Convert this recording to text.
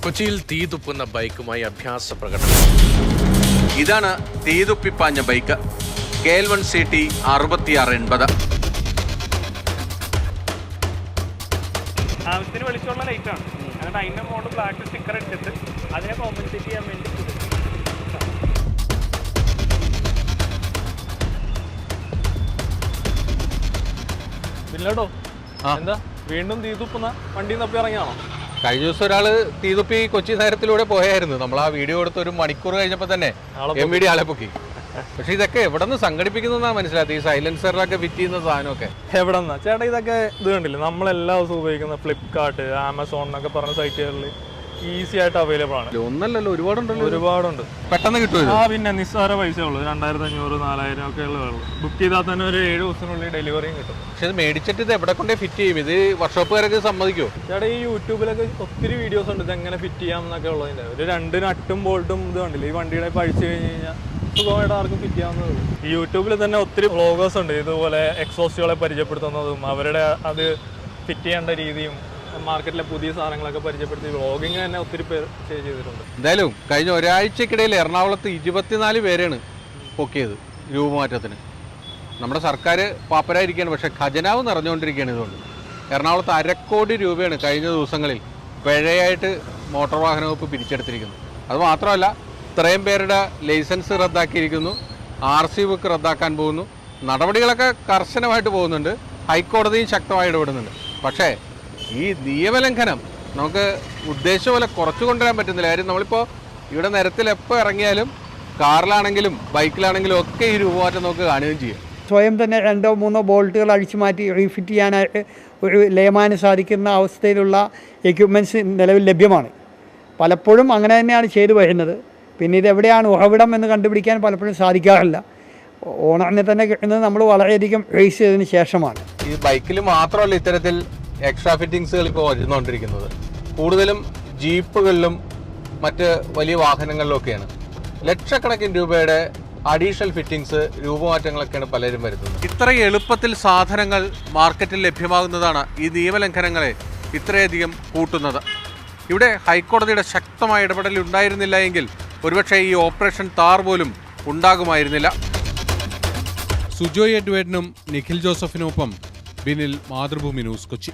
കൊച്ചിയിൽ തീതുപ്പുന്ന ബൈക്കുമായി അഭ്യാസ പ്രകടനം. ഇതാണ് തീതുപ്പിപ്പാഞ്ഞ ബൈക്ക് KL1 CT 6680. ആവശ്യത്തിന് വെളിച്ചമുള്ള ലൈറ്റാണ്. എന്നിട്ട് അതിൻ്റെ മോഡ് ബ്ലാക്ക് സ്റ്റിക്കർ ഇട്ടിട്ട് അതിനെ കോമ്പൻസേറ്റ് ചെയ്യാൻ വേണ്ടി പിന്നോട്ടോ എന്താ വീണ്ടും തീതുപ്പുന്ന വണ്ടിയിൽ നിന്ന് ഇറങ്ങിയാണോ? കഴിഞ്ഞ ദിവസം ഒരാള് തീതുപ്പി കൊച്ചി നഗരത്തിലൂടെ പോയായിരുന്നു. നമ്മൾ ആ വീഡിയോ എടുത്ത് ഒരു മണിക്കൂർ കഴിഞ്ഞപ്പോൾ തന്നെ MVD ആളെ പൊക്കി. പക്ഷെ ഇതൊക്കെ എവിടെ നിന്ന് സംഘടിപ്പിക്കുന്നതാണ് മനസ്സിലായത്. ഈ സൈലൻസറിലൊക്കെ ഫിറ്റ് ചെയ്യുന്ന സാധനമൊക്കെ എവിടെ നിന്നാ ചേട്ടാ? ഇതൊക്കെ ഇത് കണ്ടില്ലേ, നമ്മളെല്ലാ ദിവസവും ഉപയോഗിക്കുന്ന ഫ്ലിപ്കാർട്ട്, ആമസോൺ എന്നൊക്കെ പറഞ്ഞ സൈറ്റുകളിൽ ഈസി ആയിട്ട് അവൈലബിൾ ആണ്. ഒന്നല്ലല്ലോ, ഒരുപാടുണ്ട്. പെട്ടെന്ന് കിട്ടും. പിന്നെ നിസ്സാര പൈസ ഉള്ളൂ, 2500 4000 ഒക്കെ ഉള്ളൂ. ബുക്ക് ചെയ്താൽ തന്നെ ഒരു 7 ദിവസത്തിനുള്ളിൽ ഡെലിവറിയും കിട്ടും. പക്ഷെ ഇത് മേടിച്ചിട്ട് ഇത് എവിടെ കൊണ്ടേ ഫിറ്റ് ചെയ്യും? ഇത് വർക്ക്ഷോപ്പുകാരൊക്കെ സമ്മതിക്കുമോ? ചേട്ടാ ഈ യൂട്യൂബിലൊക്കെ ഒത്തിരി വീഡിയോസ് ഉണ്ട് ഇത് എങ്ങനെ ഫിറ്റ് ചെയ്യാം എന്നൊക്കെ ഉള്ളതിൻ്റെ. ഒരു 2 നട്ടും ബോൾട്ടും ഇത് കണ്ടില്ലേ, ഈ വണ്ടിയുടെ പഴിച്ചു കഴിഞ്ഞ് കഴിഞ്ഞാൽ സുഖമായിട്ട് ആർക്കും ഫിറ്റ് ചെയ്യാവുന്നതേ ഉള്ളൂ. ഈ യൂട്യൂബിൽ തന്നെ ഒത്തിരി വ്ളോഗേഴ്സ് ഉണ്ട് ഇതുപോലെ എക്സോസ്റ്റുകളെ പരിചയപ്പെടുത്തുന്നതും അവരുടെ അത് ഫിറ്റ് ചെയ്യേണ്ട രീതിയും മാർക്കറ്റിലെ പുതിയ സാധനങ്ങളൊക്കെ പരിചയപ്പെടുത്തി വ്ളോഗിങ് തന്നെ ഒത്തിരി പേർ ചെയ്തിട്ടുണ്ട്. എന്തായാലും കഴിഞ്ഞ ഒരാഴ്ചക്കിടയിൽ എറണാകുളത്ത് 24 പേരാണ് പൊക്കിയത് രൂപമാറ്റത്തിന്. നമ്മുടെ സർക്കാർ പാപ്പരായിരിക്കുകയാണ്, പക്ഷേ ഖജനാവ് നിറഞ്ഞുകൊണ്ടിരിക്കുകയാണ്. ഇതുകൊണ്ട് എറണാകുളത്ത് 1/2 കോടി രൂപയാണ് കഴിഞ്ഞ ദിവസങ്ങളിൽ പിഴയായിട്ട് മോട്ടോർ വാഹന വകുപ്പ് പിരിച്ചെടുത്തിരിക്കുന്നത്. അതുമാത്രമല്ല, ഇത്രയും പേരുടെ ലൈസൻസ് റദ്ദാക്കിയിരിക്കുന്നു, RC ബുക്ക് റദ്ദാക്കാൻ പോകുന്നു. നടപടികളൊക്കെ കർശനമായിട്ട് പോകുന്നുണ്ട്, ഹൈക്കോടതിയും ശക്തമായി ഇടപെടുന്നുണ്ട്. പക്ഷേ ഈ നിയമലംഘനം നമുക്ക് ഉദ്ദേശിച്ച പോലെ കുറച്ചു കൊണ്ടുവരാൻ പറ്റുന്നില്ല. കാര്യം നമ്മളിപ്പോൾ ഇവിടെ നിരത്തിൽ എപ്പോൾ ഇറങ്ങിയാലും കാറിലാണെങ്കിലും ബൈക്കിലാണെങ്കിലും ഒക്കെ ഈ രൂപമാറ്റം നമുക്ക് കാണുകയും ചെയ്യും. സ്വയം തന്നെ 2-3 ബോൾട്ടുകൾ അഴിച്ചു മാറ്റി റീഫിറ്റ് ചെയ്യാനായിട്ട് ഒരു ലേമാന് സാധിക്കുന്ന അവസ്ഥയിലുള്ള എക്യുപ്മെൻറ്റ്സ് നിലവിൽ ലഭ്യമാണ്. പലപ്പോഴും അങ്ങനെ തന്നെയാണ് ചെയ്തു വരുന്നത്. പിന്നെ ഇതെവിടെയാണ് ഉറവിടം എന്ന് കണ്ടുപിടിക്കാൻ പലപ്പോഴും സാധിക്കാറില്ല. ഓണറിനെ തന്നെ കിട്ടുന്നത് നമ്മൾ വളരെയധികം റേസ് ചെയ്തതിന് ശേഷമാണ്. ഈ ബൈക്കിൽ മാത്രമല്ല ഇത്തരത്തിൽ എക്സ്ട്രാ ഫിറ്റിങ്സുകൾ ഇപ്പോൾ വരുന്നുകൊണ്ടിരിക്കുന്നത്. കൂടുതലും ജീപ്പുകളിലും മറ്റ് വലിയ വാഹനങ്ങളിലൊക്കെയാണ്. ലക്ഷക്കണക്കിന് രൂപയുടെ അഡീഷണൽ ഫിറ്റിങ്സ്, രൂപമാറ്റങ്ങളൊക്കെയാണ് പലരും വരുന്നത്. ഇത്ര എളുപ്പത്തിൽ സാധനങ്ങൾ മാർക്കറ്റിൽ ലഭ്യമാകുന്നതാണ് ഈ നിയമലംഘനങ്ങളെ ഇത്രയധികം കൂട്ടുന്നത്. ഇവിടെ ഹൈക്കോടതിയുടെ ശക്തമായ ഇടപെടൽ ഉണ്ടായിരുന്നില്ല എങ്കിൽ ഒരുപക്ഷെ ഈ ഓപ്പറേഷൻ താർ പോലും ഉണ്ടാകുമായിരുന്നില്ല. സുജോയ് എഡ്വേർഡിനും നിഖിൽ ജോസഫിനൊപ്പം ബിനിൽ, മാതൃഭൂമി ന്യൂസ്, കൊച്ചി.